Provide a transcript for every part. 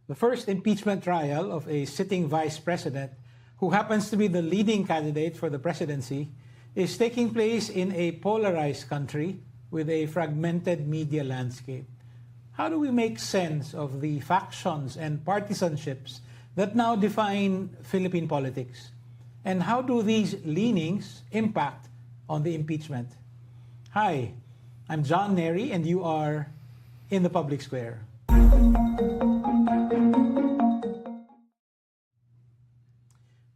The first impeachment trial of a sitting vice president who happens to be the leading candidate for the presidency is taking place in a polarized country with a fragmented media landscape. How do we make sense of the factions and partisanships that now define Philippine politics? And how do these leanings impact on the impeachment? Hi, I'm John Nery, and you are in the Public Square.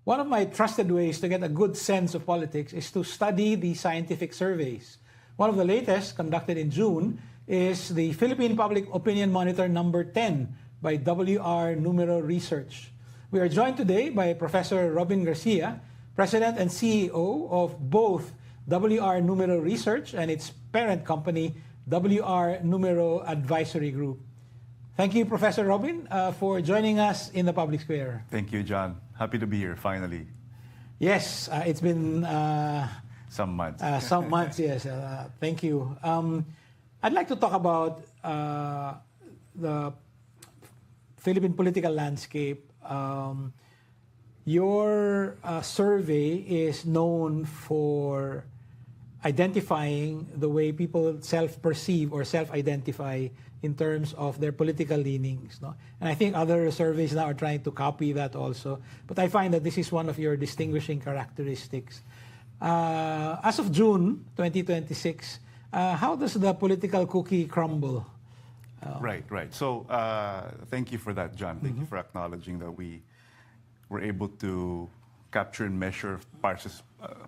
One of my trusted ways to get a good sense of politics is to study the scientific surveys. One of the latest, conducted in June, is the Philippine Public Opinion Monitor number 10 by WR Numero Research. We are joined today by Professor Robin Garcia, President and CEO of both WR Numero Research and its parent company, WR Numero Advisory Group. Thank you, Professor Robin, for joining us in the Public Square. Thank you, John. Happy to be here, finally. Yes, it's been some months. Some months, yes. Thank you. I'd like to talk about the Philippine political landscape. Your survey is known for identifying the way people self-perceive or self-identify in terms of their political leanings. No? And I think other surveys now are trying to copy that also. But I find that this is one of your distinguishing characteristics. As of June 2026, how does the political cookie crumble? Right. So thank you for that, John. Thank you for acknowledging that we were able to capture and measure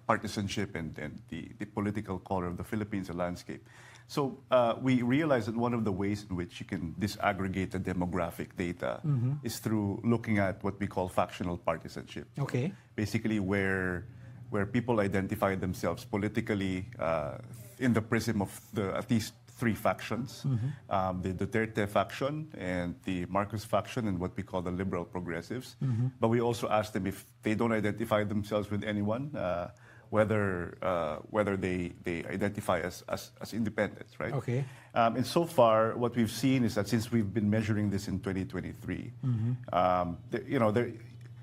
partisanship and the political color of the Philippines, the landscape. So we realized that one of the ways in which you can disaggregate the demographic data is through looking at what we call factional partisanship. Okay. Basically where people identify themselves politically in the prism of at least three factions, the Duterte faction and the Marcos faction and what we call the liberal progressives. But we also ask them if they don't identify themselves with anyone, whether they identify as independents, right? Okay. And so far, what we've seen is that since we've been measuring this in 2023,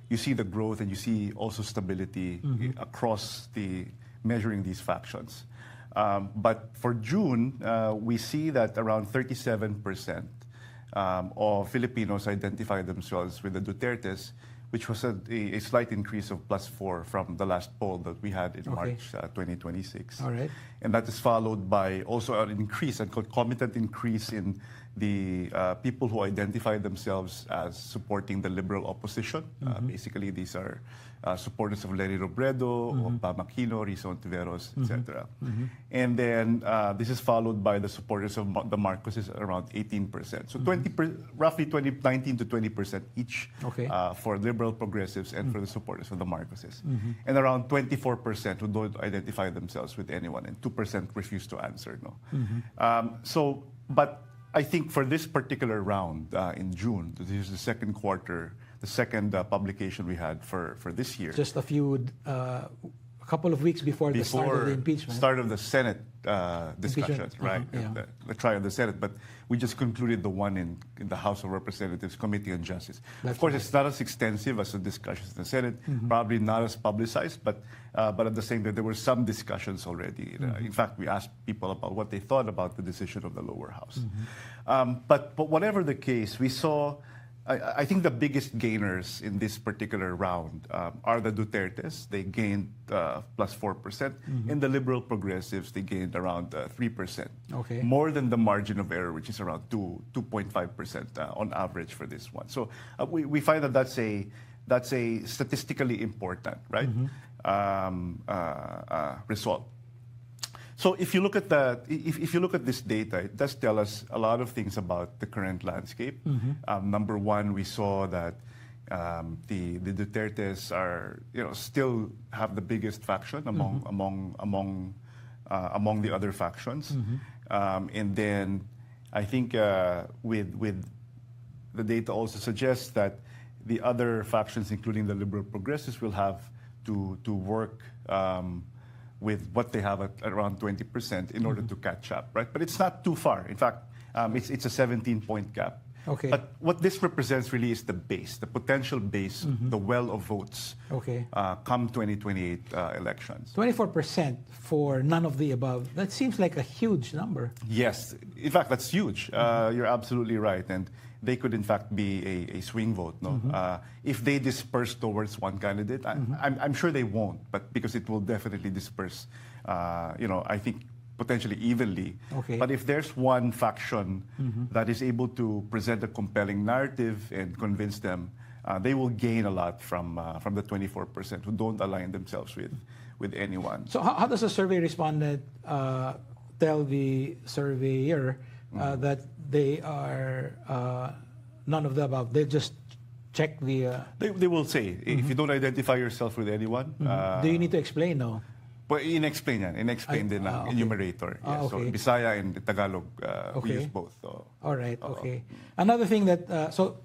you see the growth and you see also stability across measuring these factions. But for June, we see that around 37% of Filipinos identify themselves with the Dutertes, which was a slight increase of +4 from the last poll that we had in March 2026. All right. And that is followed by also an increase, a concomitant increase in the people who identify themselves as supporting the liberal opposition. Basically, these are supporters of Lenny Robredo, of Aquino, Rizzo Ontiveros, etc. And then this is followed by the supporters of the Marcoses, around 18%. So roughly 19 to 20% each for liberal progressives and for the supporters of the Marcoses. And around 24% who don't identify themselves with anyone, and 2% refuse to answer. But I think for this particular round in June, this is the second quarter, the second publication we had for this year. Just a couple of weeks before the start of the impeachment. Start of the Senate discussions, right? The trial of the Senate. But we just concluded the one in the House of Representatives Committee on Justice. Of course, it's not as extensive as the discussions in the Senate, probably not as publicized, but at the same time, there were some discussions already. In fact, we asked people about what they thought about the decision of the lower house. But whatever the case, we saw, I think the biggest gainers in this particular round are the Dutertes. They gained +4%. And the liberal progressives, they gained around 3%. Okay. More than the margin of error, which is around 2.5% on average for this one. So we find that that's a statistically important, right, result. So if you look at this data, it does tell us a lot of things about the current landscape. Number one, we saw that the Dutertes are still have the biggest faction among the other factions, and then I think with the data also suggests that the other factions, including the liberal progressives, will have to work with what they have at around 20% in order to catch up, right? But it's not too far. In fact, it's a 17-point gap. Okay. But what this represents really is the base, the potential base, the well of votes come 2028 elections. 24% for none of the above. That seems like a huge number. Yes. In fact, that's huge. You're absolutely right. And they could, in fact, be a swing vote. No? If they disperse towards one candidate, I'm sure they won't, but because it will definitely disperse, I think, potentially evenly. Okay. But if there's one faction that is able to present a compelling narrative and convince them, they will gain a lot from the 24% who don't align themselves with anyone. So how does a survey respondent tell the surveyor that they are none of the above? They just check the... They will say, if you don't identify yourself with anyone... Do you need to explain, no? But in-explain yan. In-explain din ng enumerator. Yes. So Bisaya and Tagalog, we use both. So, all right, okay. Another thing that, so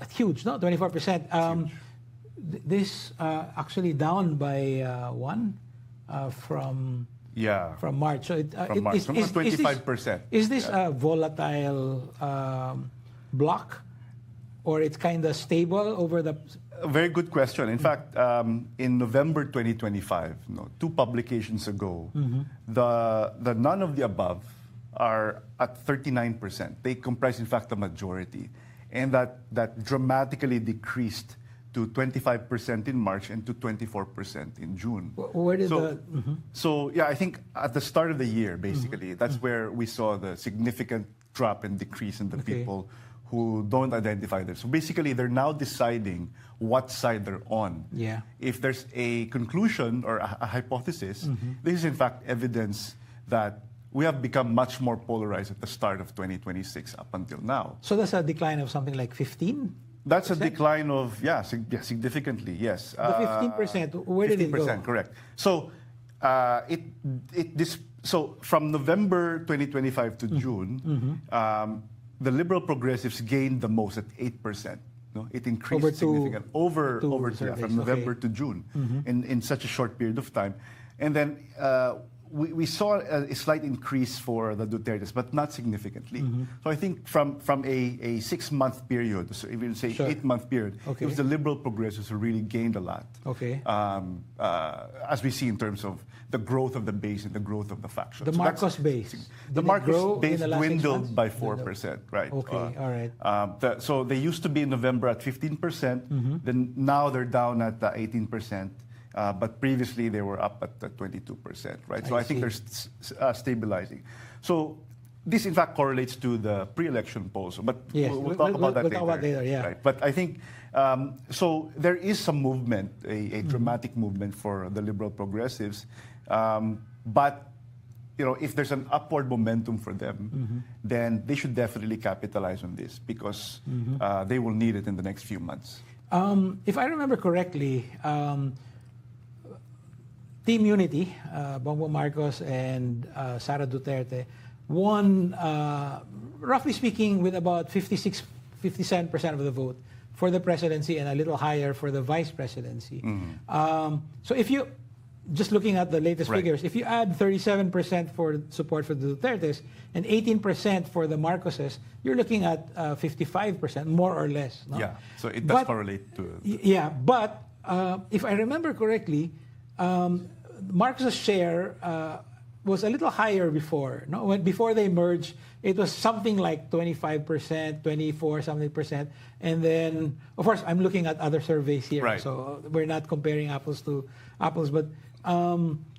huge, no? 24%. This actually down by one from March. So from March, from 25%. Is this a volatile block, or it's kind of stable over the... A very good question. In fact, in November 2025, 2 publications ago, the none of the above are at 39%. They comprise, in fact, the majority. And that dramatically decreased to 25% in March and to 24% in June. Where did So, yeah, I think at the start of the year, basically, that's where we saw the significant drop and decrease in the people who don't identify them. So basically, they're now deciding what side they're on. Yeah. If there's a conclusion or a hypothesis, this is in fact evidence that we have become much more polarized at the start of 2026 up until now. So that's a decline of something like 15%? That's a decline of, significantly, yes. The 15%, where did it go? 15%, correct. So so from November 2025 to June, the liberal progressives gained the most at 8%. No? It increased significantly over from November to June in such a short period of time. And then we saw a slight increase for the Dutertes, but not significantly. So I think from a 6-month period, so even say 8-month period, it was the liberal progressives who really gained a lot. Okay. As we see in terms of the growth of the base and the growth of the faction. The Marcos base. The Marcos base dwindled by 4%, right? Okay, all right. So they used to be in November at 15%, then now they're down at 18%. But previously they were up at 22%, right? So I think they're stabilizing. So this in fact correlates to the pre-election polls, but we'll talk about that later. Right? But I think, so there is some movement, a dramatic movement for the liberal progressives, but if there's an upward momentum for them, then they should definitely capitalize on this because they will need it in the next few months. If I remember correctly, Team Unity, Bongbong Marcos and Sara Duterte, won, roughly speaking, with about 57% of the vote for the presidency and a little higher for the vice presidency. So if you, just looking at the latest figures, if you add 37% for support for the Dutertes and 18% for the Marcoses, you're looking at 55%, more or less. No? Yeah, so it does correlate to... Yeah, but if I remember correctly, Marcos' share was a little higher before. No? Before they merged, it was something like 25%, 24-something%. And then, of course, I'm looking at other surveys here. So we're not comparing apples to apples. But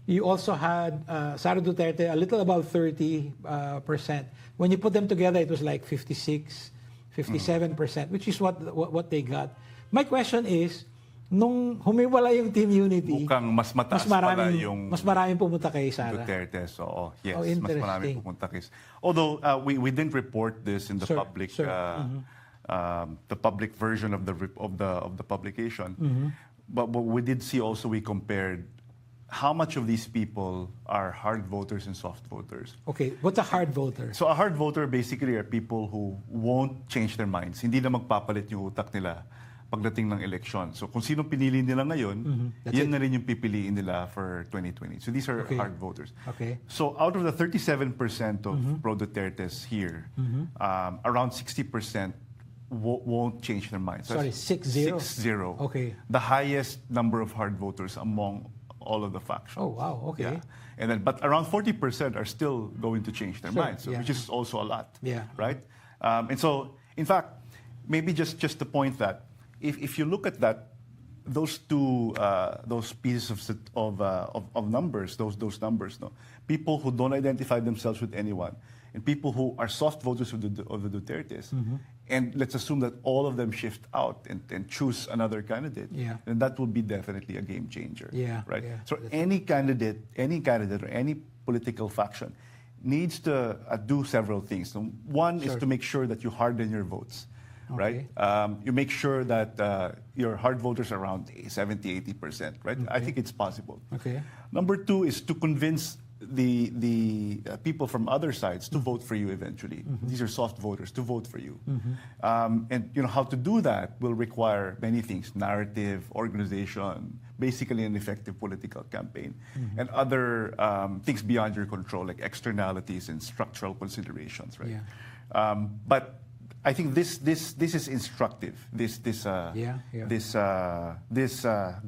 you also had Sara Duterte a little above 30%. When you put them together, it was like 56, 57%, which is what they got. My question is, nung humiwala yung Team Unity, mukhang mas mataas pala yung mas maraming pumunta kay Sara. Duterte. So, yes, mas maraming pumunta kay. Although we didn't report this in the public, the public version of the publication, but we did see also we compared how much of these people are hard voters and soft voters. Okay, what's a hard voter? So a hard voter basically are people who won't change their minds. Hindi na magpapalit yung utak nila pagdating ng eleksyon. So kung sino pinili nila ngayon, yan na rin yung pipiliin nila for 2020. So these are hard voters. Okay. So out of the 37% of pro-Dutertes here, around 60% won't change their minds. Sorry, 6-0? 6-0. Okay. The highest number of hard voters among all of the factions. Oh, wow, okay. Yeah. And then, but around 40% are still going to change their minds, which is also a lot. Yeah. Right? And so, in fact, maybe just the point that if you look at that, those pieces of numbers, those numbers, no, people who don't identify themselves with anyone, and people who are soft voters of the Dutertes, and let's assume that all of them shift out and choose another candidate, then that will be definitely a game changer. Right? Yeah, so any candidate or any political faction needs to do several things. So one is to make sure that you harden your votes. Right? You make sure that your hard voters are around 70, 80%, right? I think it's possible. Number two is to convince the people from other sides to vote for you eventually. These are soft voters to vote for you. And how to do that will require many things: narrative, organization, basically an effective political campaign, and other things beyond your control, like externalities and structural considerations, right? But I think this is instructive. This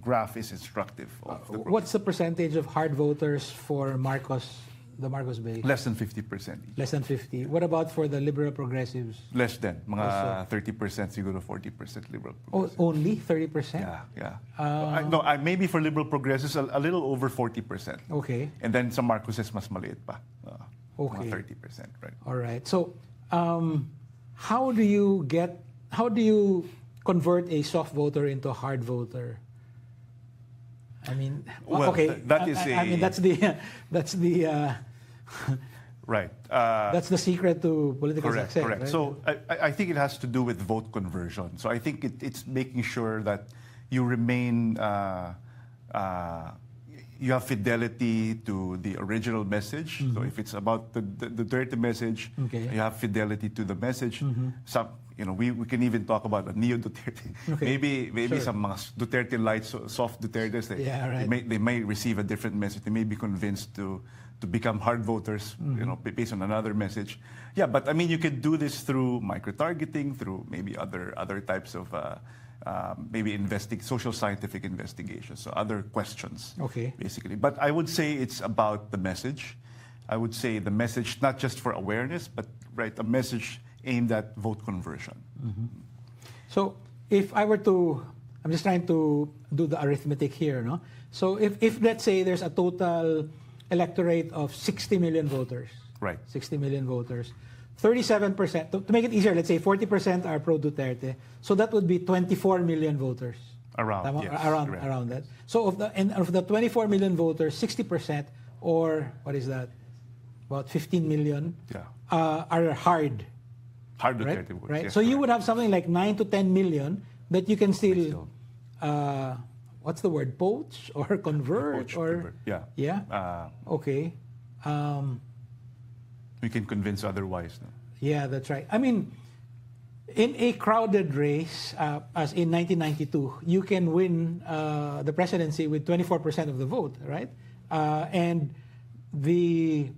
graph is instructive. What's the percentage of hard voters for the Marcos base? Less than 50%. Less than 50. What about for the liberal progressives? Less than, mga 30%, siguro 40% liberal progressives. Oh, only 30%? No, maybe for liberal progressives, a little over 40%. Okay. And then sa Marcoses, mas maliit pa. Okay. 30%, right? All right. So, how do you convert a soft voter into a hard voter? I mean, well, okay. I mean, that's the right. That's the secret to political success. Correct. Right? So I think it has to do with vote conversion. So I think it's making sure that you remain. You have fidelity to the original message. So if it's about the Duterte message, you have fidelity to the message. Some, we can even talk about a neo-Duterte. Maybe some mga Duterte light, soft Dutertes, they may receive a different message. They may be convinced to become hard voters, based on another message. Yeah, but I mean, you could do this through micro-targeting, through maybe other types of maybe social scientific investigations, so other questions, basically. But I would say it's about the message. I would say the message not just for awareness, but a message aimed at vote conversion. So if I were to, I'm just trying to do the arithmetic here, no? So if let's say there's a total electorate of 60 million voters, 60 million voters, 37%, to make it easier, let's say 40% are pro-Duterte. So that would be 24 million voters. Around that. So of the 24 million voters, 60%, or what is that? About 15 million are hard. Hard Duterte votes. Right? Yes, so you would have something like 9 to 10 million that you can still what's the word? Poach or convert? Convert. Yeah? Okay. We can convince otherwise. No? Yeah, that's right. I mean, in a crowded race, as in 1992, you can win the presidency with 24% of the vote, right? And the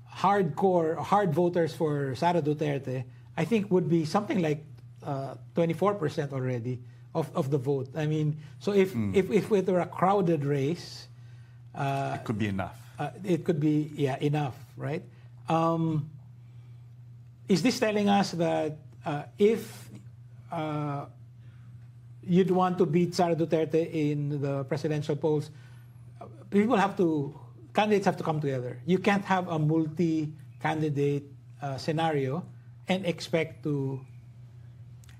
hard voters for Sara Duterte, I think, would be something like 24% already of the vote. I mean, so if it were a crowded race, it could be enough. It could be enough, right? Is this telling us that if you'd want to beat Sara Duterte in the presidential polls, candidates have to come together. You can't have a multi-candidate scenario and expect to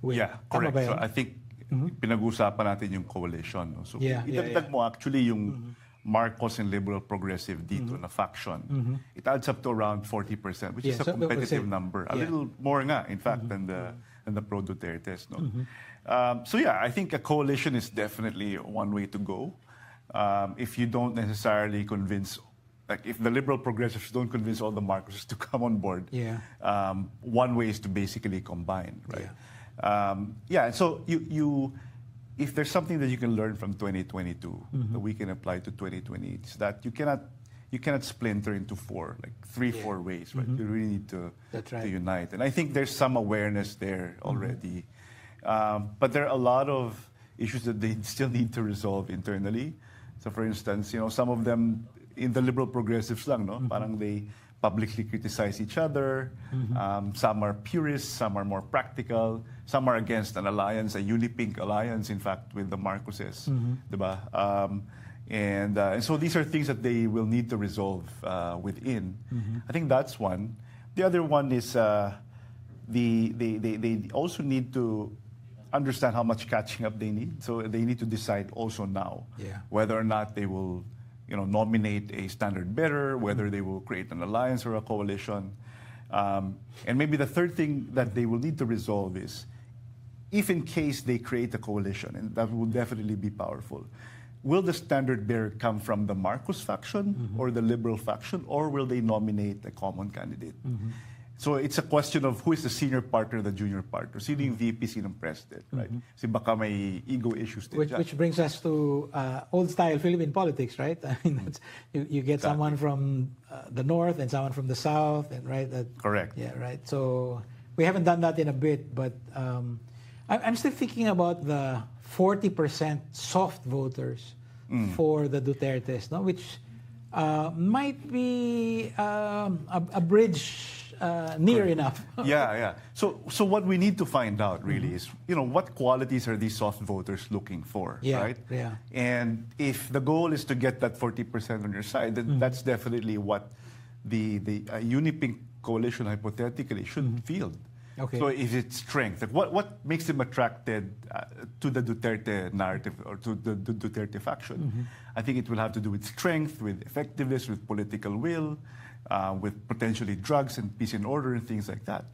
win. Yeah, correct. So I think pinag-usapan natin yung coalition. No? So idagdag mo actually yung Marcos and Liberal Progressive dito na faction, it adds up to around 40%, which is a competitive number. A little more nga, in fact, than the pro-Dutertes. No? So yeah, I think a coalition is definitely one way to go. If you don't necessarily convince, like if the Liberal Progressives don't convince all the Marcoses to come on board, one way is to basically combine, right? So if there's something that you can learn from 2022 that we can apply to 2020, it's that you cannot splinter into four ways, right? You really need to unite. And I think there's some awareness there already. But there are a lot of issues that they still need to resolve internally. So for instance, some of them in the liberal progressives lang, no? Parang they publicly criticize each other. Some are purists, some are more practical, some are against an alliance, a uni-pink alliance, in fact, with the Marcoses, diba? And so these are things that they will need to resolve within. I think that's one. The other one is they also need to understand how much catching up they need. So they need to decide also now whether or not they will nominate a standard bearer, whether they will create an alliance or a coalition. And maybe the third thing that they will need to resolve is, if in case they create a coalition, and that will definitely be powerful, will the standard bearer come from the Marcos faction or the liberal faction, or will they nominate a common candidate? So it's a question of who is the senior partner, the junior partner. Sino yung VP, sino yung president, right? Kasi baka may ego issues din dyan. Which brings us to old-style Philippine politics, right? I mean, you get someone from the north and someone from the south, and right? Correct. Yeah, right. So we haven't done that in a bit, but I'm still thinking about the 40% soft voters for the Dutertes, no? Which might be a bridge near enough. Yeah. So what we need to find out really is, what qualities are these soft voters looking for, right? Yeah. And if the goal is to get that 40% on your side, then that's definitely what the Unipink coalition hypothetically should field. Okay. So if it's strength, like what makes them attracted to the Duterte narrative or to the Duterte faction? I think it will have to do with strength, with effectiveness, with political will, with potentially drugs and peace and order and things like that.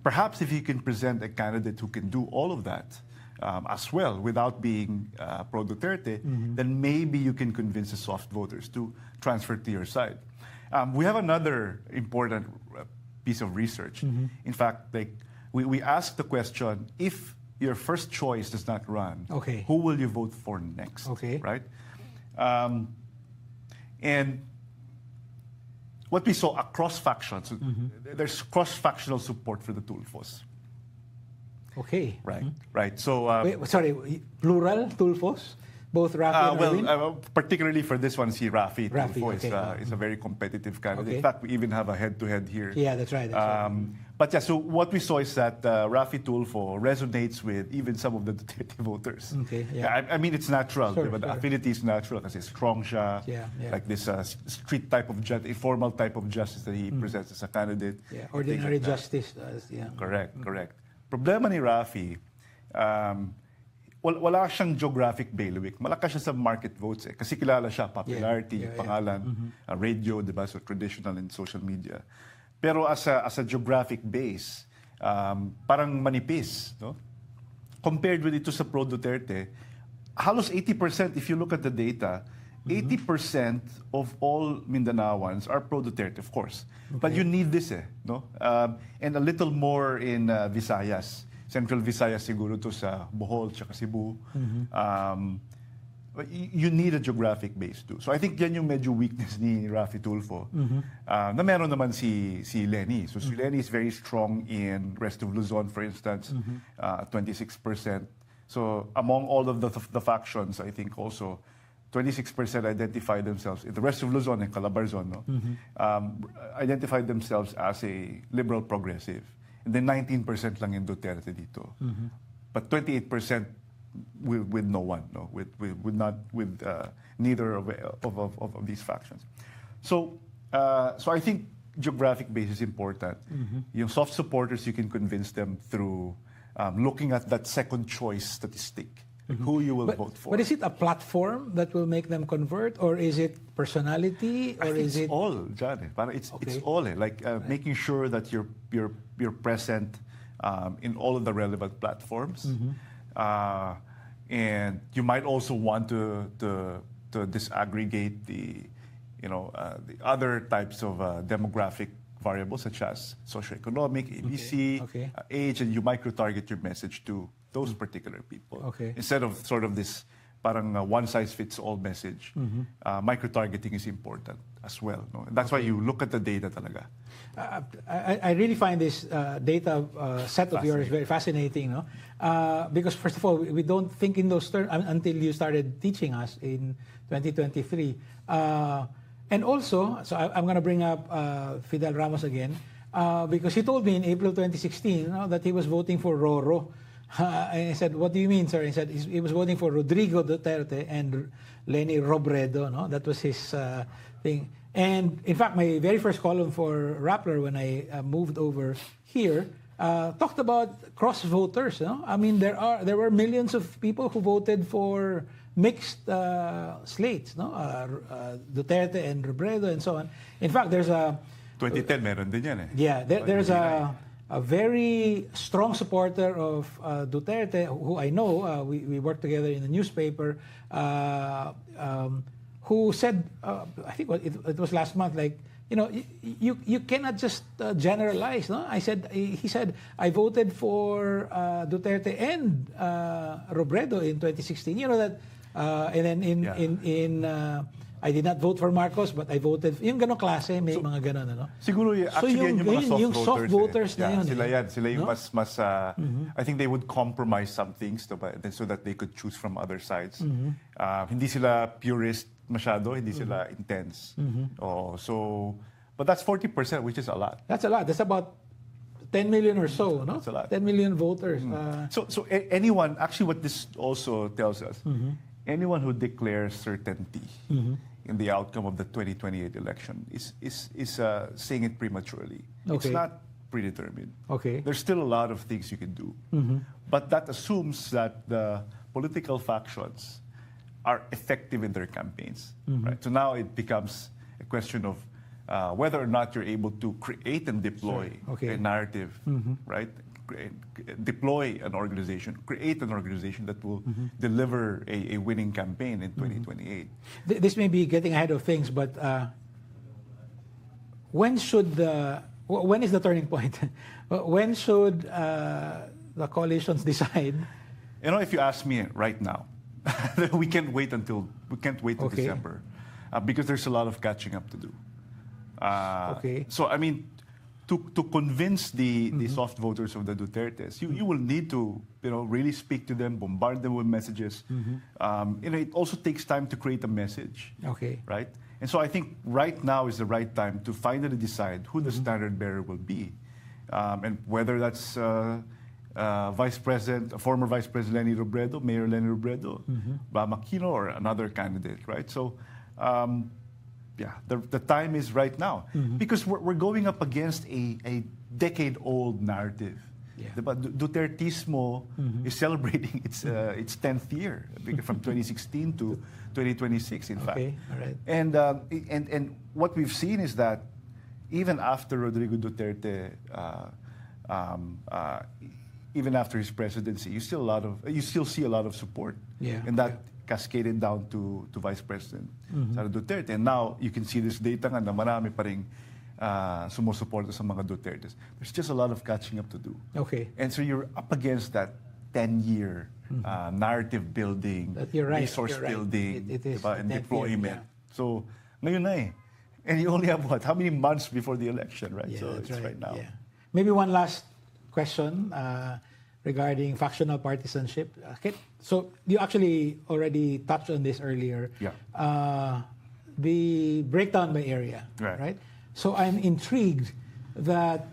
Perhaps if you can present a candidate who can do all of that as well without being pro-Duterte, then maybe you can convince the soft voters to transfer to your side. We have another important piece of research. In fact, we asked the question, if your first choice does not run, who will you vote for next? Right? And what we saw across factions, there's cross-factional support for the Tulfos. Okay. Right. So, wait, sorry, plural Tulfos? Both Rafi and Erwin? Particularly for this one, see Rafi Tulfo is a very competitive candidate. In fact, we even have a head-to-head here. Yeah, that's right. But yeah, so what we saw is that Rafi Tulfo resonates with even some of the Duterte voters. I mean, it's natural. But the affinity is natural because he's strong siya. Like this street type of informal type of justice that he presents as a candidate. Yeah, ordinary justice. Correct. Problema ni Rafi, wala siyang geographic bailiwick. Malakas siya sa market votes kasi kilala siya, popularity, pangalan, radio, diba? So traditional and social media. Pero as a geographic base, parang manipis, no? Compared with ito sa pro-Duterte, halos 80%, if you look at the data, 80% of all Mindanaoans are pro-Duterte, of course. But you need this, no? And a little more in Visayas. Central Visayas siguro to sa Bohol, tsaka Cebu. You need a geographic base too. So I think yan yung medyo weakness ni Rafi Tulfo. Na meron naman si Lenny. So si Lenny is very strong in rest of Luzon, for instance, 26%. So among all of the factions, I think also 26% identify themselves in the rest of Luzon and Calabarzon, no? Identify themselves as a liberal progressive. And then 19% lang in Duterte dito. But 28% with no one, no, with neither of these factions. So I think geographic base is important. Yung soft supporters, you can convince them through looking at that second choice statistic, who you will vote for. But is it a platform that will make them convert, or is it personality, or is it all, John? It's all like making sure that you're present in all of the relevant platforms. And you might also want to disaggregate the other types of demographic variables such as socioeconomic, ABC, age, and you micro-target your message to those particular people instead of sort of this parang one-size-fits-all message. Micro-targeting is important as well. No? That's why you look at the data talaga. I really find this data set of yours very fascinating, no? Because first of all, we don't think in those terms until you started teaching us in 2023. And also, so I'm going to bring up Fidel Ramos again, because he told me in April 2016 that he was voting for Roro. And I said, what do you mean, sir? He said he was voting for Rodrigo Duterte and Leni Robredo. No? That was his thing. And in fact, my very first column for Rappler when I moved over here talked about cross voters. No? I mean, there were millions of people who voted for mixed slates, no? Duterte and Robredo and so on. In fact, there's a 2010 meron din yan eh. Yeah, there's a very strong supporter of Duterte who I know, we worked together in the newspaper, who said, I think it was last month, like, you cannot just generalize, no? He said, I voted for Duterte and Robredo in 2016. You know that, and then I did not vote for Marcos, but I voted. Yung ganong klase, may mga ganon, ano? Siguro, actually, yan yung mga soft voters na yun. Sila yung mas I think they would compromise some things so that they could choose from other sides. Hindi sila purist masyado, hindi sila intense. But that's 40%, which is a lot. That's a lot. That's about 10 million or so, no? That's a lot. 10 million voters. So anyone, actually what this also tells us, anyone who declares certainty in the outcome of the 2028 election is saying it prematurely. Okay. It's not predetermined. Okay. There's still a lot of things you can do. But that assumes that the political factions are effective in their campaigns. Right? So now it becomes a question of whether or not you're able to create and deploy a narrative, right? Deploy an organization, create an organization that will deliver a winning campaign in 2028. This may be getting ahead of things, but when is the turning point? When should the coalitions decide? If you ask me right now, we can't wait till December, because there's a lot of catching up to do. So I mean, to convince the soft voters of the Dutertes, you will need to really speak to them, bombard them with messages. It also takes time to create a message. Right? And so I think right now is the right time to finally decide who the standard bearer will be, and whether that's former Vice President Leni Robredo, Mayor Leni Robredo, Bam Aquino, or another candidate. Right? So. The time is right now, because we're going up against a decade-old narrative. Dutertismo is celebrating its 10th year, from 2016 to 2026, in fact. All right. And what we've seen is that even after Rodrigo Duterte, even after his presidency, you still see a lot of support, and that cascaded down to Vice President Sara Duterte. And now you can see this data nga na marami pa ring sumusuporta sa mga Dutertes. There's just a lot of catching up to do. And so you're up against that 10-year narrative building, resource building, and deployment. So ngayon na eh. And you only have how many months before the election, right? Yeah, so it's right now. Yeah. Maybe one last question regarding factional partisanship. So you actually already touched on this earlier. The breakdown by area, right? So I'm intrigued that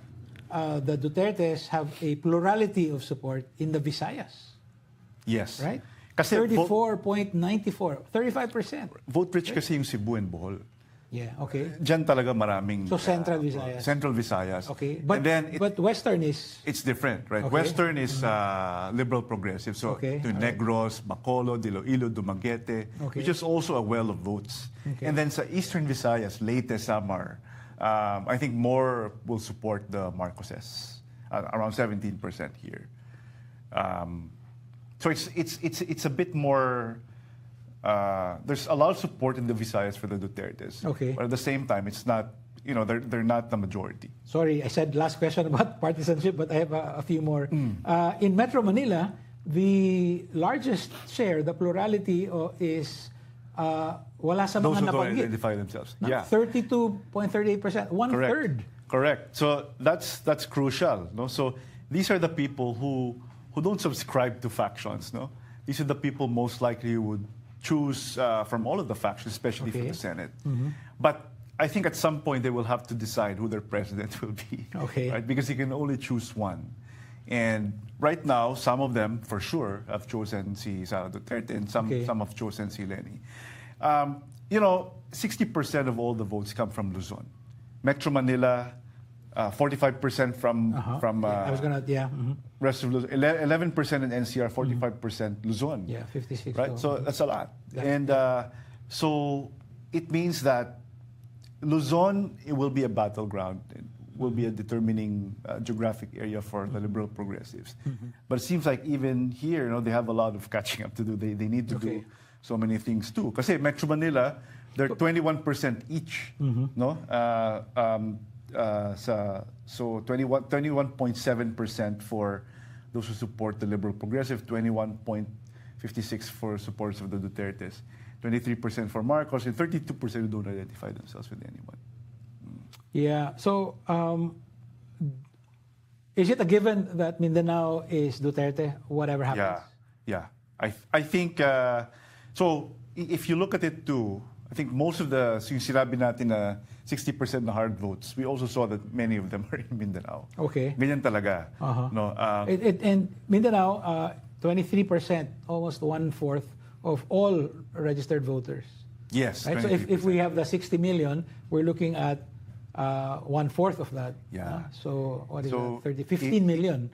the Dutertes have a plurality of support in the Visayas. Yes. Right? 34.94, 35%. Vote rich kasi yung Cebu and Bohol. Diyan talaga maraming... So Central Visayas. Central Visayas. But Western is... It's different, right? Western is liberal progressive. So Negros, Bacolod, Iloilo, Dumaguete, which is also a well of votes. And then sa Eastern Visayas, Leyte, Samar, I think more will support the Marcoses, around 17% here. So it's a bit more... there's a lot of support in the Visayas for the Dutertes. But at the same time, it's not, they're not the majority. Sorry, I said last question about partisanship, but I have a few more. In Metro Manila, the largest share, the plurality, is wala sa Those mga who don't nabanggit. identify themselves. No? Yeah. 32.38%, one-third. Correct. So that's crucial. No? So these are the people who don't subscribe to factions. No? These are the people most likely who would choose from all of the factions, especially for the Senate. But I think at some point they will have to decide who their president will be. Okay. Right? Because you can only choose one. And right now, some of them, for sure, have chosen si Sara Duterte, and some have chosen si Lenny. 60% of all the votes come from Luzon. Metro Manila, 45% from I was gonna rest of Luzon. 11% in NCR, 45% Luzon. Yeah, 56. Right, so that's a lot. And so it means that Luzon, it will be a battleground. It will be a determining geographic area for the liberal progressives. But it seems like even here, they have a lot of catching up to do. They need to do so many things too. Kasi Metro Manila, they're 21% each. No? So 21.7% for those who support the liberal progressive, 21.56% for supporters of the Dutertes, 23% for Marcos, and 32% who don't identify themselves with anyone. Yeah. So, is it a given that Mindanao is Duterte, whatever happens? Yeah. I think, so if you look at it too, I think most of the, yung sinabi natin na 60% na hard votes, we also saw that many of them are in Mindanao. Okay. Ganyan talaga. No, and Mindanao, 23%, almost 1/4 of all registered voters. Yes. Right? So if we have the 60 million, we're looking at 1/4 of that. Yeah. So what is that? 15 million,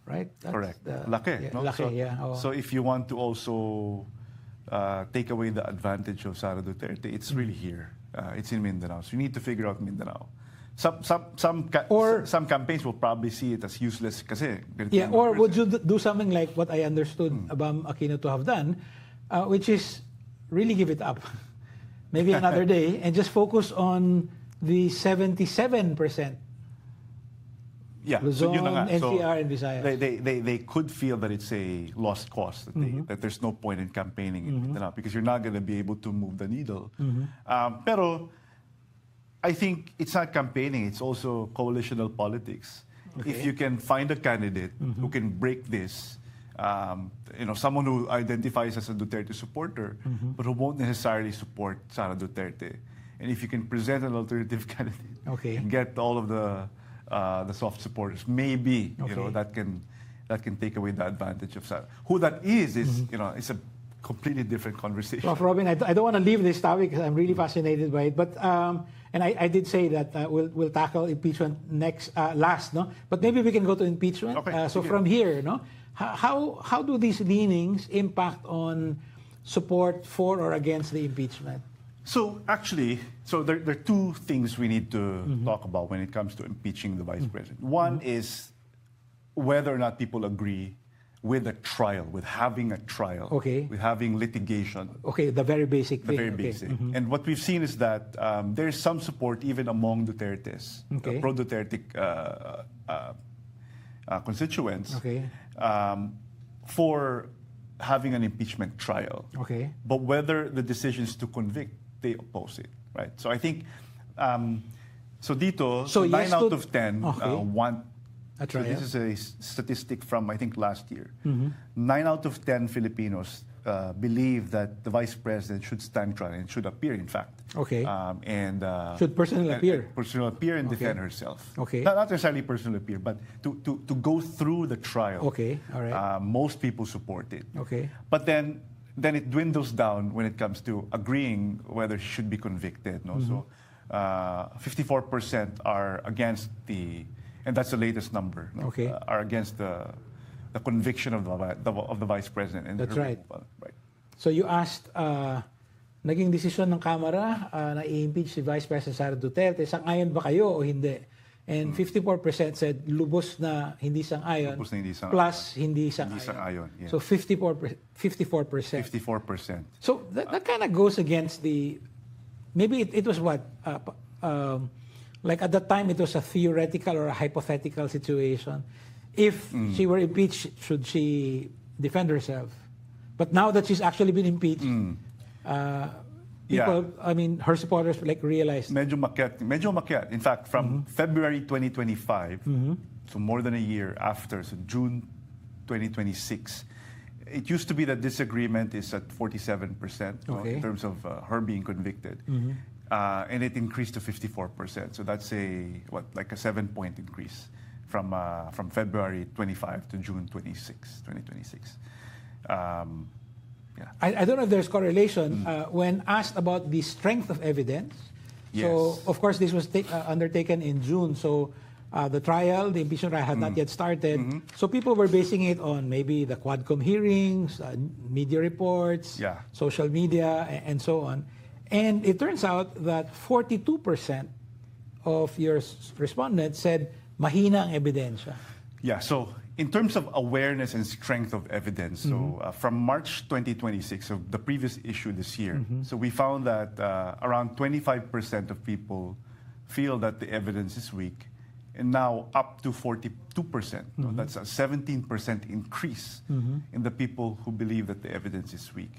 right? That's correct. Laki. No? Laki, So if you want to also take away the advantage of Sara Duterte, it's really here. It's in Mindanao. So you need to figure out Mindanao. Some campaigns will probably see it as useless kasi. Yeah, or would you do something like what I understood Abam Aquino to have done, which is really give it up. Maybe another day, and just focus on the 77%. Yeah, Luzon, so yun na nga. NCR, and Visayas. They could feel that it's a lost cause, that there's no point in campaigning in Mindanao because you're not going to be able to move the needle. Pero I think it's not campaigning, it's also coalitional politics. Okay. If you can find a candidate who can break this, someone who identifies as a Duterte supporter, but who won't necessarily support Sara Duterte. And if you can present an alternative candidate and get all of the soft supporters, maybe that can take away the advantage of Sara. Who that is it's a completely different conversation. Well, Robin, I don't want to leave this topic because I'm really fascinated by it. But and I did say that we'll tackle impeachment last, no? But maybe we can go to impeachment. Okay. So from here, no, how do these leanings impact on support for or against the impeachment? So actually, there are two things we need to talk about when it comes to impeaching the vice president. One is whether or not people agree with a trial, with having a trial, with having litigation. Okay, the very basic thing. The very basic. And what we've seen is that there is some support even among Duterte's, pro-Duterte constituents, for having an impeachment trial. Okay. But whether the decision is to convict, they oppose it, right? So I think, so dito, 9 out of 10 want. So this is a statistic from, I think, last year. 9 out of 10 Filipinos believe that the vice president should stand trial and should appear, in fact. Okay. And should personally appear. Personally appear and defend herself. Okay. Not necessarily personally appear, but to go through the trial. Okay. All right. Most people support it. Okay. But then it dwindles down when it comes to agreeing whether she should be convicted. No? So 54% are against and that's the latest number. No? Are against the conviction of the vice president. And that's right. Right. So you asked, naging desisyon ng Kamara na i-impeach si Vice President Sara Duterte, sang-ayon ba kayo o hindi? And 54% said lubos na hindi sang-ayon, plus hindi sang-ayon. Yeah. So 54%. 54%. So that kind of goes against maybe it was what? Like at that time, it was a theoretical or a hypothetical situation. If she were impeached, should she defend herself. But now that she's actually been impeached, people, I mean, her supporters like realized. Medyo makyat. In fact, from February 2025, so more than a year after, so June 2026, it used to be that disagreement is at 47% in terms of her being convicted. And it increased to 54%. So that's like a 7-point increase from February 25 to June 2026. I don't know if there's correlation. When asked about the strength of evidence, so of course this was undertaken in June, so the impeachment trial had not yet started. So people were basing it on maybe the Quadcom hearings, media reports, social media, and so on. And it turns out that 42% of your respondents said mahina ang ebidensya. Yeah, so in terms of awareness and strength of evidence, so from March 2026, so the previous issue this year, so we found that around 25% of people feel that the evidence is weak, and now up to 42%. That's a 17% increase in the people who believe that the evidence is weak.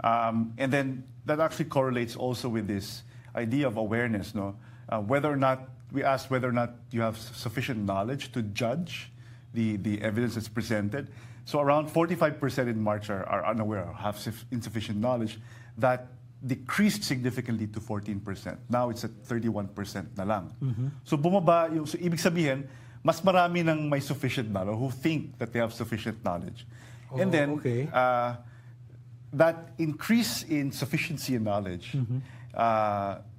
And then that actually correlates also with this idea of awareness, whether or not we asked whether or not you have sufficient knowledge to judge the evidence that's presented. So around 45% in March are unaware or have insufficient knowledge. That decreased significantly to 14%. Now it's at 31% na lang. So bumaba yung, so ibig sabihin, mas marami nang may sufficient knowledge who think that they have sufficient knowledge. And then that increase in sufficiency in knowledge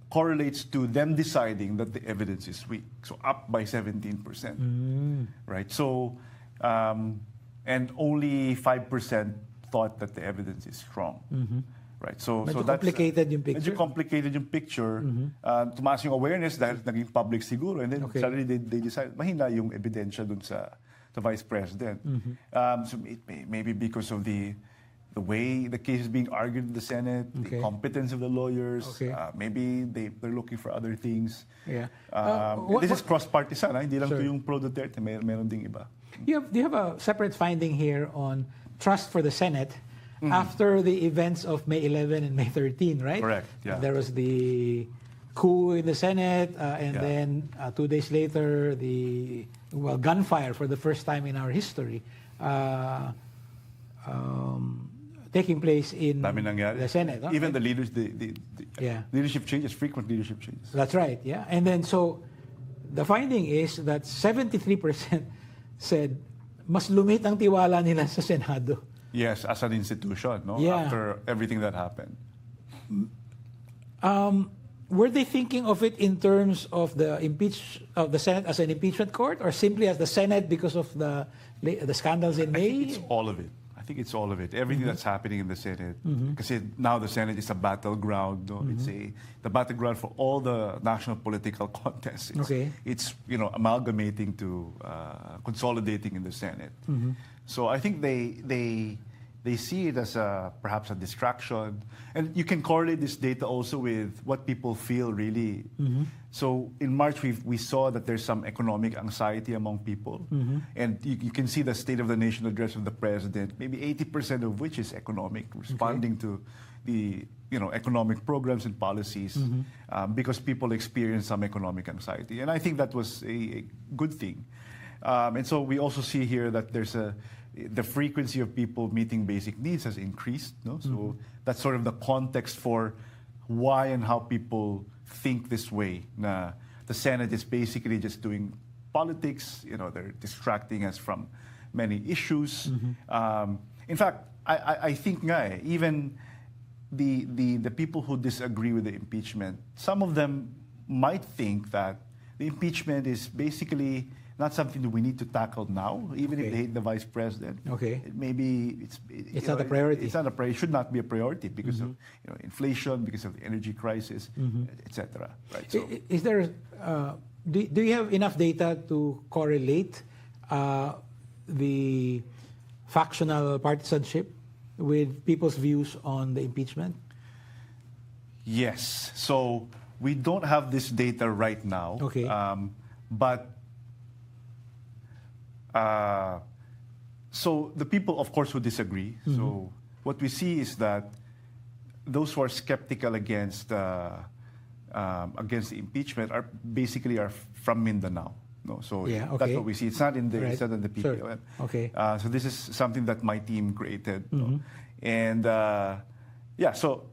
correlates to them deciding that the evidence is weak. So up by 17%. Right? So, and only 5% thought that the evidence is strong. Right? So medyo that's complicated yung picture. Medyo complicated yung picture. Tumaas yung awareness dahil naging public siguro. And then suddenly they decide, mahina yung ebidensya dun sa vice president. So it maybe because of the way the case is being argued in the Senate, the competence of the lawyers, maybe they're looking for other things. This is cross-partisan, hindi lang to yung pro-Duterte, meron ding iba. Do you have a separate finding here on trust for the Senate after the events of May 11 and May 13, right? Correct, yeah. There was the coup in the Senate, and then 2 days later, the gunfire for the first time in our history. Taking place in the Senate. Even the leaders, the leadership changes, frequent leadership changes. That's right, yeah. And then so the finding is that 73% said mas lumit ang tiwala nila sa Senado. Yes, as an institution, after everything that happened. Were they thinking of it in terms of the Senate as an impeachment court, or simply as the Senate because of the scandals in May? I think it's all of it. I think it's all of it. Everything that's happening in the Senate, because now the Senate is a battleground. It's the battleground for all the national political contests. It's amalgamating to consolidating in the Senate. So I think they see it as perhaps a distraction, and you can correlate this data also with what people feel really. So in March we saw that there's some economic anxiety among people, and you can see the State of the Nation address of the president, maybe 80% of which is economic, responding to the economic programs and policies, because people experience some economic anxiety, and I think that was a good thing. And so we also see here that the frequency of people meeting basic needs has increased. So that's sort of the context for why and how people think this way. The Senate is basically just doing politics. They're distracting us from many issues. In fact, I think even the people who disagree with the impeachment, some of them might think that the impeachment is basically not something that we need to tackle now, even if they hate the vice president. Maybe it's not a priority. It's not a priority. It should not be a priority because of inflation, because of the energy crisis, etc. Right. So, is there? Do you have enough data to correlate the factional partisanship with people's views on the impeachment? Yes. So we don't have this data right now. But So the people, of course, who disagree. So what we see is that those who are skeptical against the impeachment are basically from Mindanao. No, so that's what we see. It's not in the it's not in the PPOM. Sure. Okay. So this is something that my team created, no? And so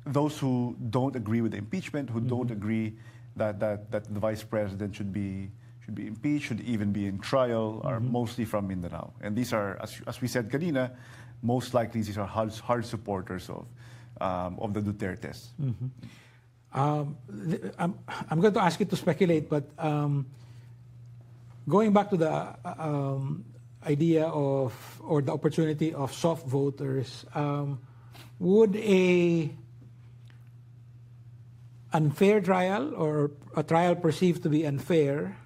those who don't agree with the impeachment, who don't agree that the vice president should be impeached, should even be in trial, are mostly from Mindanao. And these are, as we said kanina, most likely these are hard supporters of the Dutertes. I'm going to ask you to speculate, but going back to the idea of, or the opportunity of soft voters, would a unfair trial or a trial perceived to be unfair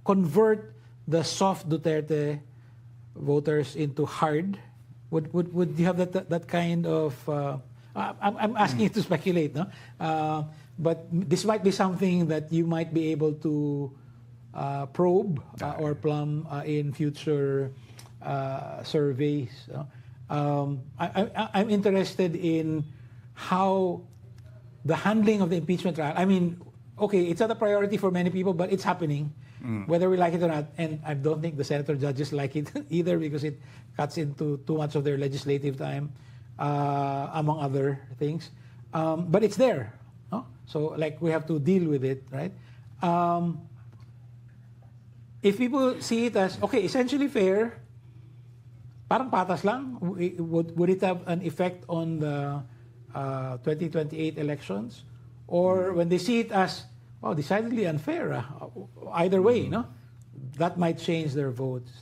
convert the soft Duterte voters into hard? Would you have that kind of? I'm asking you to speculate, no? But this might be something that you might be able to probe or plumb in future surveys. I'm interested in how the handling of the impeachment trial. I mean, okay, it's not a priority for many people, but it's happening, whether we like it or not. And I don't think the senator judges like it either, because it cuts into too much of their legislative time, among other things. But it's there. No? So, like, we have to deal with it, right? If people see it as, okay, essentially fair, parang patas lang, would it have an effect on the 2028 elections? Or when they see it as, oh, decidedly unfair, either way, no? That might change their votes.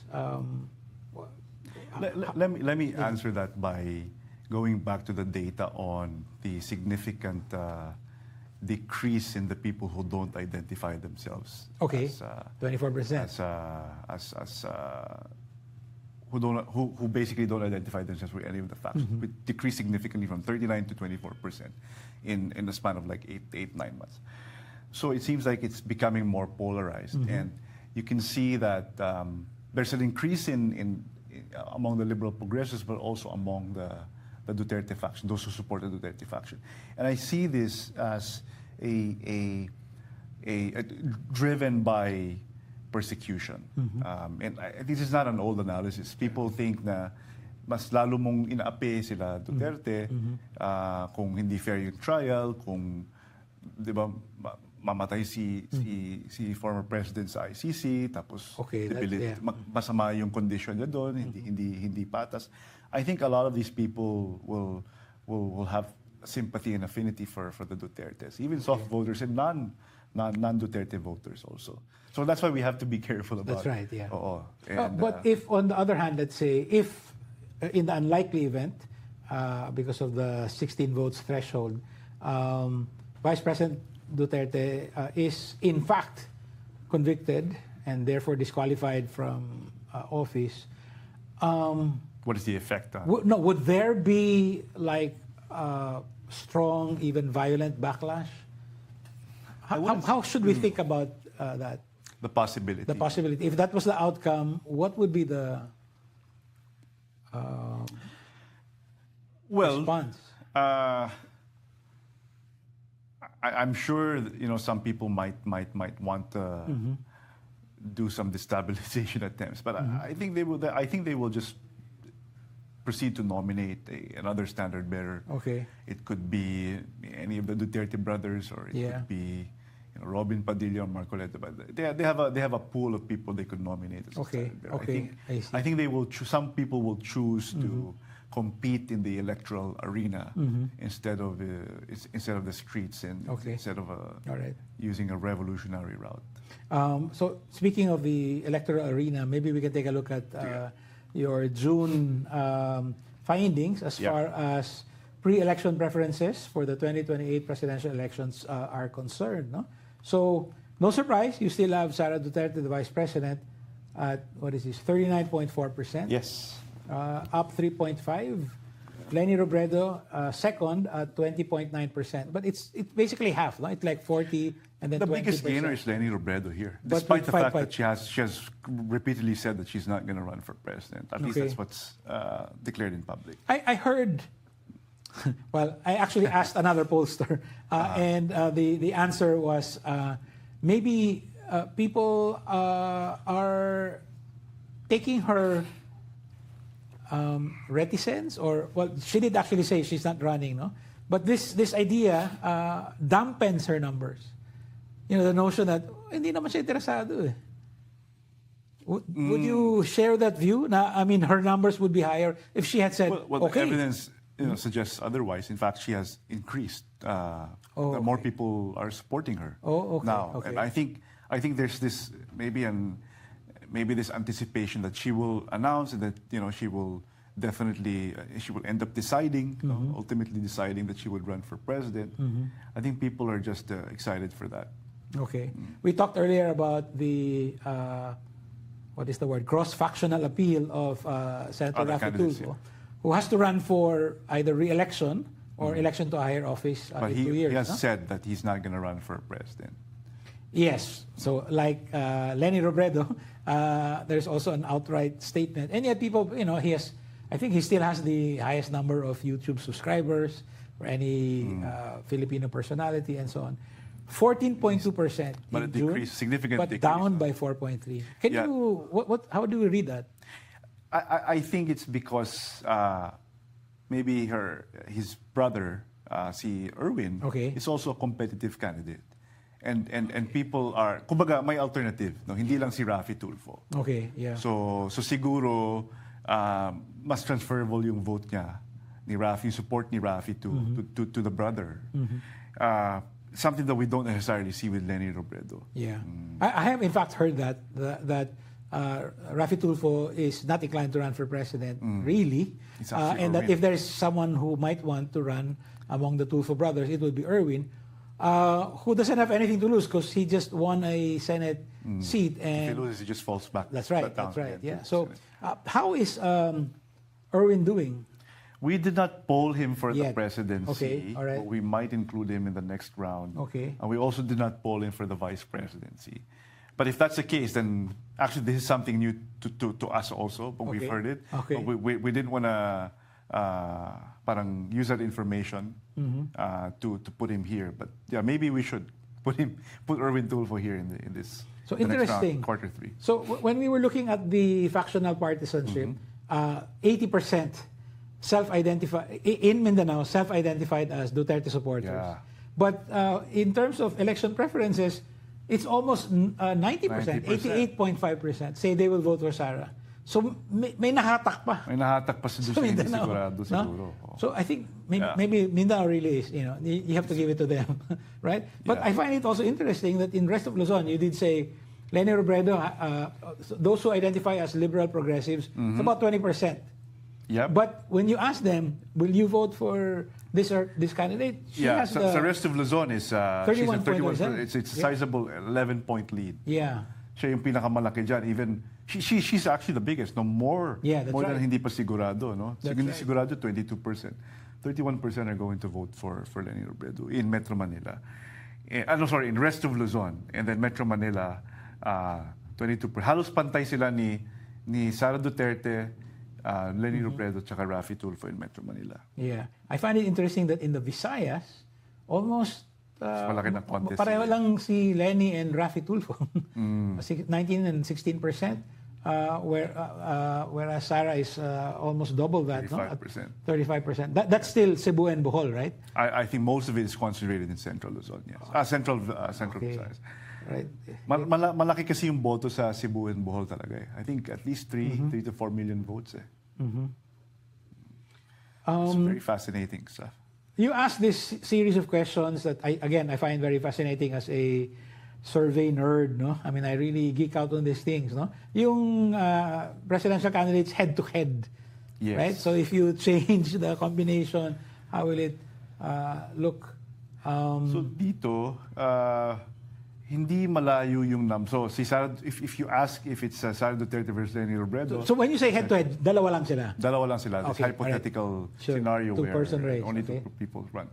Let me answer that by going back to the data on the significant decrease in the people who don't identify themselves. Okay, 24%. Who basically don't identify themselves with any of the factions. It decreased significantly from 39 to 24% in the span of like 9 months. So it seems like it's becoming more polarized, and you can see that there's an increase in among the liberal progressives, but also among the Duterte faction, those who support the Duterte faction. And I see this as a driven by persecution. And this is not an old analysis. People think na mas lalo mong inaapi sila Duterte kung hindi fair yung trial, kung, di ba, mamatay si former president sa ICC, tapos masama yung condition niya doon, hindi patas. I think a lot of these people will have sympathy and affinity for the Dutertes, even soft voters and non-Duterte voters also. So that's why we have to be careful about. That's right, yeah. And, but if, on the other hand, let's say, if in the unlikely event, because of the 16 votes threshold, Vice President Duterte is in fact convicted and therefore disqualified from office, what is the effect? Would there be like strong, even violent backlash? How should we think about that? The possibility. The possibility. If that was the outcome, what would be the response? I'm sure some people might want to do some destabilization attempts, but I think they will. I think they will just proceed to nominate another standard bearer. Okay. It could be any of the Duterte brothers, or it could be Robin Padilla or Marcoleta. But they have a pool of people they could nominate as a standard bearer. Okay. I think they will. Some people will choose to compete in the electoral arena instead of the streets, and instead of using a revolutionary route. So speaking of the electoral arena, maybe we can take a look at your June findings as far as pre-election preferences for the 2028 presidential elections are concerned. No? So no surprise, you still have Sara Duterte, the vice president, at 39.4%. Yes. Up 3.5 Leni Robredo second at 20.9%. But it's basically half, no? It's like 40 and then 20%. The biggest gainer is Leni Robredo here, despite the fact that she has repeatedly said that she's not going to run for president. At least that's what's declared in public. I heard, well, I actually asked another pollster, and the answer was maybe people are taking her reticence, or, well, she did actually say she's not running, no? But this idea dampens her numbers. You know, the notion that hindi naman siya interesado eh. Would you share that view? I mean, her numbers would be higher if she had said, well, okay. The evidence suggests otherwise. In fact, she has increased. More people are supporting her now. And I think there's this maybe this anticipation that she will announce and that she will definitely she will end up deciding, ultimately deciding that she would run for president. I think people are just excited for that. Okay. We talked earlier about the what is the word, cross-factional appeal of Senator Rafi Tulfo, who has to run for either re-election or election to a higher office in 2 years. He has said that he's not going to run for president. Yes. So like Leni Robredo, there's also an outright statement. And yet people, I think he still has the highest number of YouTube subscribers for any Filipino personality and so on. 14.2% but in it June, decreased, significant but decrease, down by 4.3. Can you, how do we read that? I think it's because maybe his brother, si Erwin, is also a competitive candidate. And people are, kumbaga, may alternative, no? Hindi lang si Rafi Tulfo. Okay, yeah. So siguro, mas transferable yung vote niya, ni Rafi, support ni Rafi to the brother. Something that we don't necessarily see with Leni Robredo. Yeah. I have in fact heard that Rafi Tulfo is not inclined to run for president, really. And that if there is someone who might want to run among the Tulfo brothers, it would be Erwin, who doesn't have anything to lose because he just won a Senate seat. And if he loses, he just falls back. That's right. That's right. Yeah. So how is Erwin doing? We did not poll him for the presidency. Okay, all right. But we might include him in the next round. Okay. And we also did not poll him for the vice presidency. But if that's the case, then actually this is something new to us also, but we've heard it. Okay. But we didn't want to parang use that information to put him here. But yeah, maybe we should put Erwin Tulfo here in this. So interesting. Next round, Q3. So when we were looking at the factional partisanship, 80% self-identified in Mindanao, self-identified as Duterte supporters. Yeah. But in terms of election preferences, it's almost 90%, 88.5% say they will vote for Sara. So may nahatak pa. May nahatak pa sa Mindanao. Sigurado, siguro. No? So I think maybe Mindanao really is, you have to give it to them, right? But I find it also interesting that in rest of Luzon, you did say Leni Robredo, those who identify as liberal progressives, it's about 20%. Yep. But when you ask them, will you vote for this or this candidate? She has the rest of Luzon is 31%. It's a sizable 11-point lead. Yeah. Siya yung pinakamalaki dyan. Even she's actually the biggest. No more than hindi pa sigurado, no? Hindi sigurado 22%. 31% are going to vote for Leni Robredo in Metro Manila. In rest of Luzon, and then Metro Manila 22%. Halos pantay sila ni Sara Duterte, Leni Robredo at Rafi Tulfo in Metro Manila. Yeah. I find it interesting that in the Visayas, almost pareho lang si Leni and Rafi Tulfo. 19 and 16%, whereas Sara is almost double that. 35%. 35%. That's still Cebu and Bohol, right? I think most of it is concentrated in Central Luzon, yes. Central Visayas. Right. Malaki kasi yung boto sa Cebu and Bohol talaga eh. I think at least 3 to 4 million votes eh. It's very fascinating stuff. You asked this series of questions that I find very fascinating as a survey nerd, no? I mean, I really geek out on these things, no? Yung presidential candidates head to head, right? So if you change the combination, how will it look? So dito, Hindi malayo yung So, si Sara, if you ask if it's Sara Duterte versus Leni Robredo... So when you say head-to-head, dalawa lang sila? Dalawa lang sila. This Okay, hypothetical sure. scenario where Two-person race, only okay. two people run.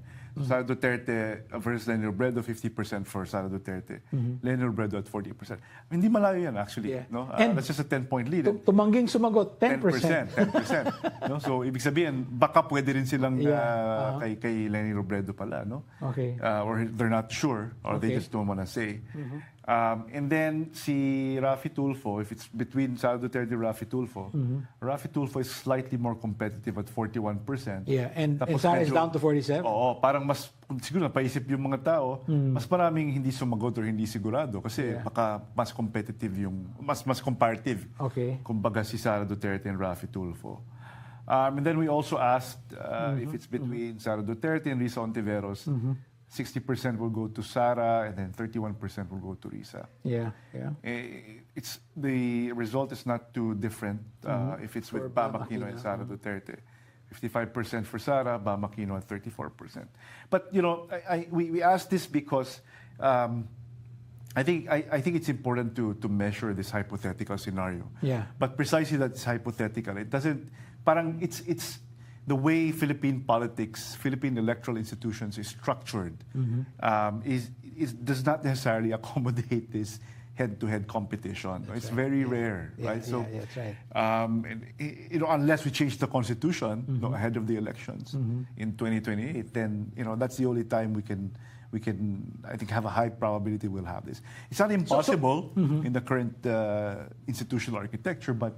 Sara Duterte versus Leni Robredo, 50% for Sara Duterte. Leni Robredo at 40%. Hindi malayo yan, actually. Yeah. No? And that's just a 10-point lead. Tumangging sumagot, 10%. 10%. No? So, ibig sabihin, baka pwede rin silang kay Leni Robredo pala. No? Okay. Or they're not sure, or they just don't want to say. And then, si Raffy Tulfo, if it's between Sara Duterte and Raffy Tulfo, Raffy Tulfo is slightly more competitive at 41%. Yeah, and Sara is down to 47? Oo, parang mas, siguro napaisip yung mga tao, mas maraming hindi sumagot or hindi sigurado kasi baka mas competitive yung, mas comparative. Okay. Kumbaga si Sara Duterte and Raffy Tulfo. And then we also asked if it's between Sara Duterte and Risa Ontiveros, 60% will go to Sara, and then 31% will go to Risa. Yeah. It's the result is not too different if it's with Bam Aquino and Sara Duterte. 55% for Sara, Bam Aquino at 34%. But we asked this because I think it's important to measure this hypothetical scenario. Yeah. But precisely that's hypothetical. It doesn't. Parang it's the way Philippine politics, Philippine electoral institutions is structured, does not necessarily accommodate this head-to-head competition. It's very rare, right? So, that's right. Unless we change the constitution ahead of the elections in 2028, then that's the only time we can I think have a high probability we'll have this. It's not impossible in the current institutional architecture, but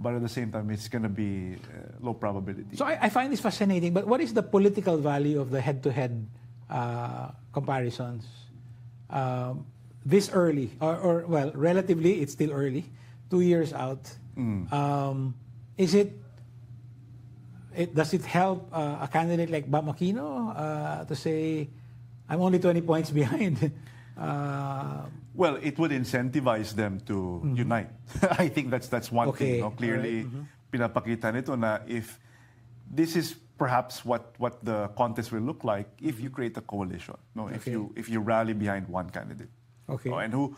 at the same time, it's going to be low probability. So I find this fascinating, but what is the political value of the head-to-head comparisons this early? Or well, relatively, it's still early, 2 years out. Does it help a candidate like Bam Aquino to say, I'm only 20 points behind? Well, it would incentivize them to unite. I think that's one thing. Clearly, pinapakita nito na if this is perhaps what the contest will look like if you create a coalition. If you rally behind one candidate. Okay. And who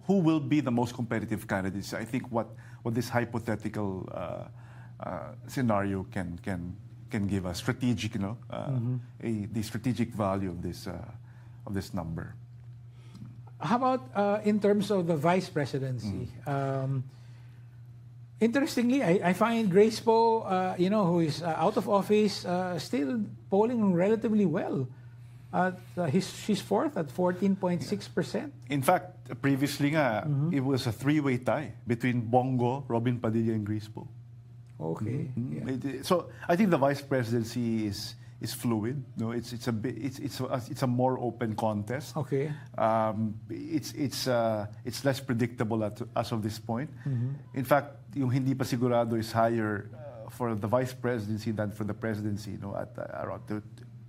will be the most competitive candidates? I think what this hypothetical scenario can give a strategic, the strategic value of this number. How about in terms of the vice presidency? Interestingly, I find Grace Poe, who is out of office, still polling relatively well. She's fourth at 14.6%. In fact, previously it was a three-way tie between Bongo, Robin Padilla, and Grace Poe. Okay. Yeah. So I think the vice presidency is fluid. It's a more open contest. Okay. It's less predictable as of this point. In fact, yung hindi pa sigurado is higher for the vice presidency than for the presidency. At around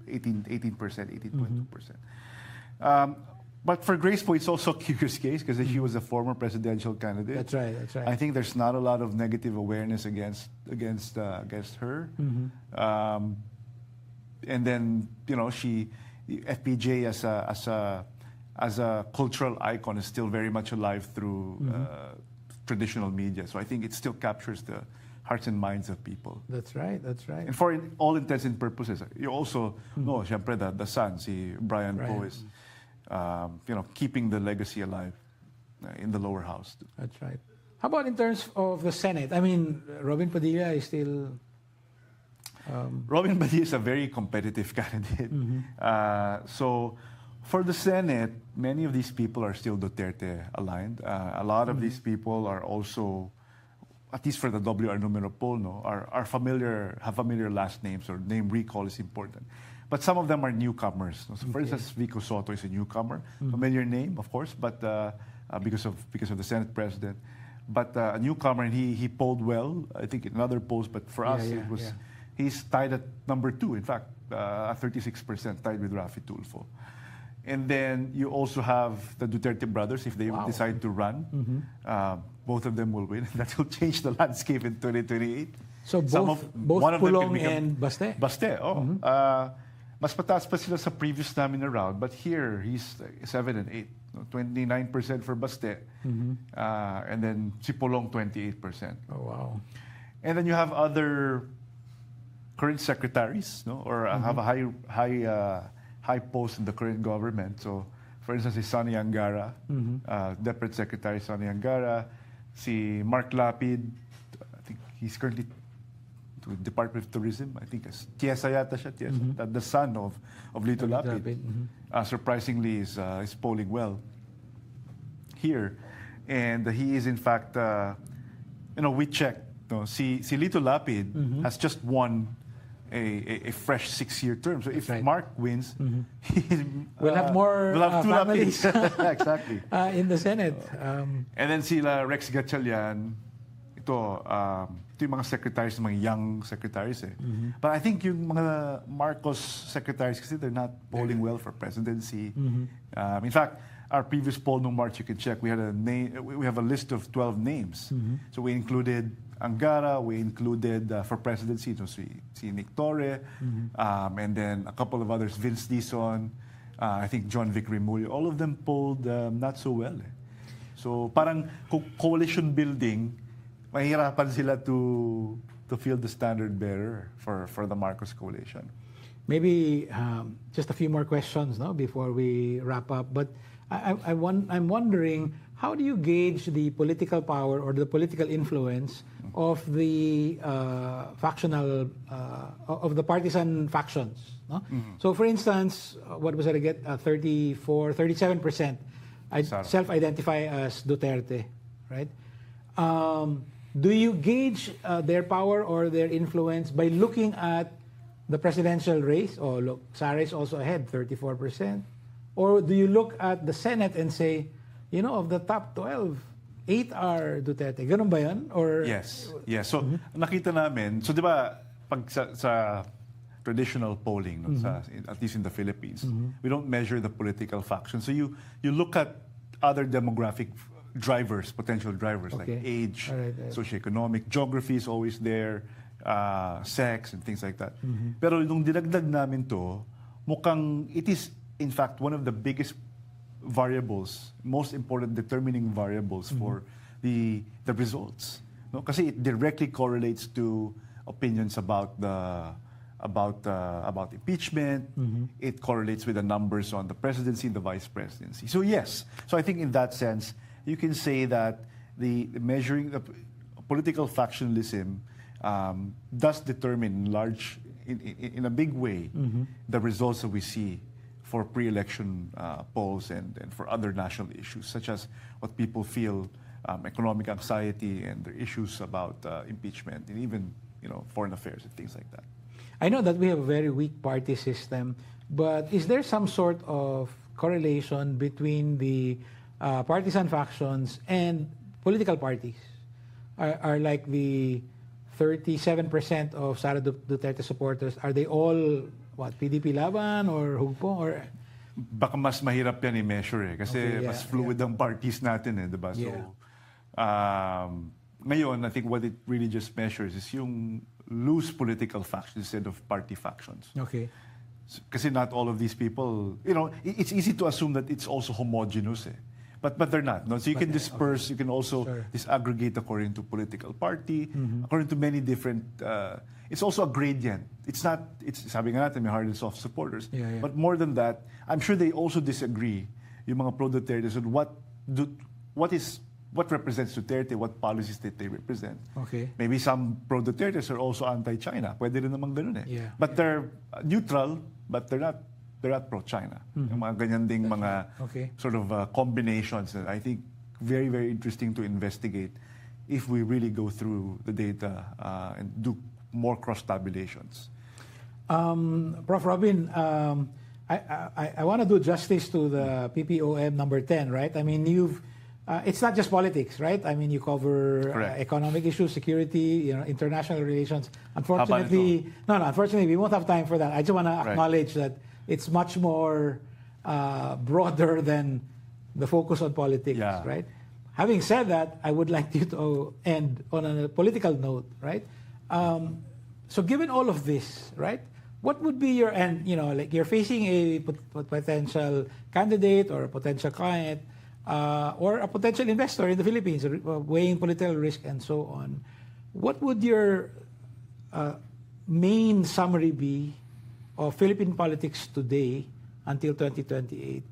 18%, 18.2%. But for Grace Poe, it's also a curious case because she was a former presidential candidate. That's right. I think there's not a lot of negative awareness against her. And then she, FPJ as a cultural icon is still very much alive through traditional media. So I think it still captures the hearts and minds of people. That's right. And for all intents and purposes, you also know, syempre, the son, si Brian Poe is, keeping the legacy alive in the lower house. That's right. How about in terms of the Senate? I mean, Robin Padilla is still... Robin Padilla is a very competitive candidate. So for the Senate, many of these people are still Duterte aligned. A lot of these people are also, at least for the WR Numero poll, have familiar last names, or name recall is important. But some of them are newcomers. So for instance, Vico Soto is a newcomer, familiar name, of course, but because of the Senate president. But a newcomer, and he polled well, I think, in other polls. But for us, it was he's tied at number 2, in fact, at 36%, tied with Raffy Tulfo. And then you also have the Duterte brothers, if they decide to run. Both of them will win. That will change the landscape in 2028. So both Pulong and Baste? Baste, mas mataas pa sila sa previous namin na round, but here, he's 7 and 8. 29% for Baste, and then si Polong, 28%. Oh, wow. And then you have other current secretaries, no, or have a high post in the current government. So, for instance, si Sonny Angara, Deputy Secretary Sonny Angara, si Mark Lapid, I think he's currently to Department of Tourism. I think Tiesa yata siya, Tiesa, the son of Lito Lapid. Surprisingly, is polling well here, and he is in fact, we checked. No, si Lito Lapid has just won a fresh 6-year term. So if Mark wins, we'll have more families exactly in the Senate. And then sila Rex Gatchalian, ito yung mga secretaries, mga young secretaries. But I think yung mga Marcos secretaries kasi they're not polling well for presidency. In fact, our previous poll no March, you can check, we had we have a list of 12 names. So we included Angara, we included for presidency, si Nick Torre, and then a couple of others, Vince Dizon, I think John Vic Remulla, all of them polled not so well. So parang coalition building, mahirapan sila to field the standard bearer for the Marcos coalition. Maybe just a few more questions, no, before we wrap up. But I'm wondering, how do you gauge the political power or the political influence of the factional, of the partisan factions? No? So, for instance, what was it again? 37%. I self-identify as Duterte, right? Do you gauge their power or their influence by looking at the presidential race? Oh, look, Sara is also ahead, 34%. Or do you look at the Senate and say, of the top 12, 8 are Duterte? Ganun ba yan? Or yes. So nakita namin, so di ba pag sa traditional polling, at least in the Philippines, we don't measure the political faction. So you look at other demographic drivers, potential drivers, like age, socioeconomic, geography is always there, sex, and things like that. Pero nung dinagdag namin to, mukhang it is in fact one of the biggest variables, most important determining variables for the results. No? Kasi it directly correlates to opinions about impeachment. It correlates with the numbers on the presidency and the vice presidency. So yes, so I think in that sense, you can say that the measuring the political factionalism does determine in a big way the results that we see for pre-election polls and for other national issues, such as what people feel, economic anxiety and their issues about impeachment and even foreign affairs and things like that. I know that we have a very weak party system, but is there some sort of correlation between the partisan factions and political parties? Are like the 37% of Sara Duterte supporters, are they all PDP Laban or Hugpo? Or baka mas mahirap yan i-measure kasi mas fluid ang parties natin diba? So ngayon, I think what it really just measures is yung loose political factions instead of party factions. Okay. Kasi not all of these people, it's easy to assume that it's also homogeneous But they're not. No? So you can disperse, you can also disaggregate according to political party, according to many different, it's also a gradient. It's sabi nga natin, may hard and soft supporters. But more than that, I'm sure they also disagree, yung mga pro-Duterte, on what represents Duterte, what policies that they represent. Okay. Maybe some pro-Dutertes are also anti-China. Pwede rin namang ganun But they're neutral, but they're not pro-China. Yung mga ganyan ding mga sort of combinations that I think very, very interesting to investigate if we really go through the data and do more cross-tabulations. Prof. Robin, I want to do justice to the PPOM number 10, right? I mean, it's not just politics, right? I mean, you cover economic issues, security, international relations. Unfortunately, unfortunately, we won't have time for that. I just want to acknowledge that it's much more broader than the focus on politics, right? Having said that, I would like you to end on a political note, right? So given all of this, right, what would be your, and like you're facing a potential candidate or a potential client or a potential investor in the Philippines, weighing political risk and so on. What would your main summary be of Philippine politics today until 2028?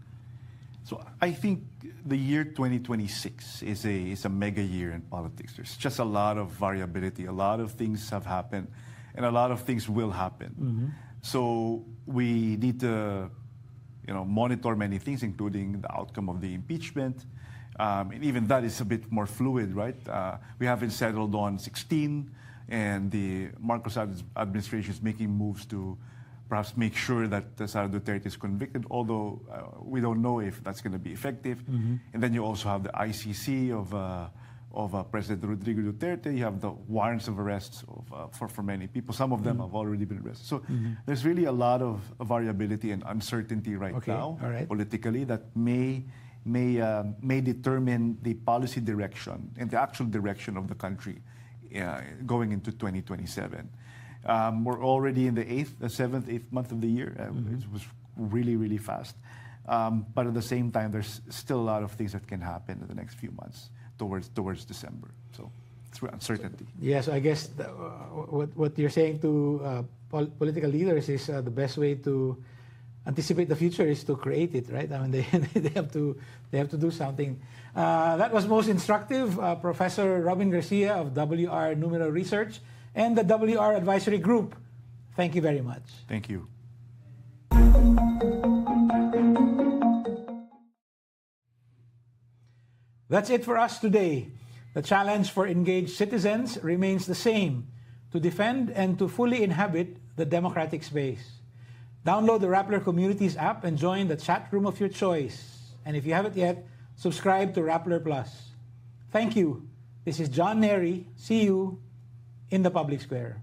So I think the year 2026 is a mega year in politics. There's just a lot of variability. A lot of things have happened, and a lot of things will happen. So we need to, monitor many things, including the outcome of the impeachment. And even that is a bit more fluid, right? We haven't settled on 16, and the Marcos administration is making moves to perhaps make sure that Sara Duterte is convicted, although we don't know if that's going to be effective. And then you also have the ICC of President Rodrigo Duterte. You have the warrants of arrests for many people. Some of them have already been arrested. So there's really a lot of variability and uncertainty right now, politically, that may determine the policy direction and the actual direction of the country going into 2027. We're already in the 8th month of the year. It was really, really fast. But at the same time, there's still a lot of things that can happen in the next few months towards December. So it's uncertainty. Yes, I guess what you're saying to political leaders is the best way to anticipate the future is to create it, right? I mean, they have to do something. That was most instructive. Professor Robin Garcia of WR Numero Research and the WR Advisory Group. Thank you very much. Thank you. That's it for us today. The challenge for engaged citizens remains the same: to defend and to fully inhabit the democratic space. Download the Rappler Communities app and join the chat room of your choice. And if you haven't yet, subscribe to Rappler Plus. Thank you. This is John Nery. See you in the public square.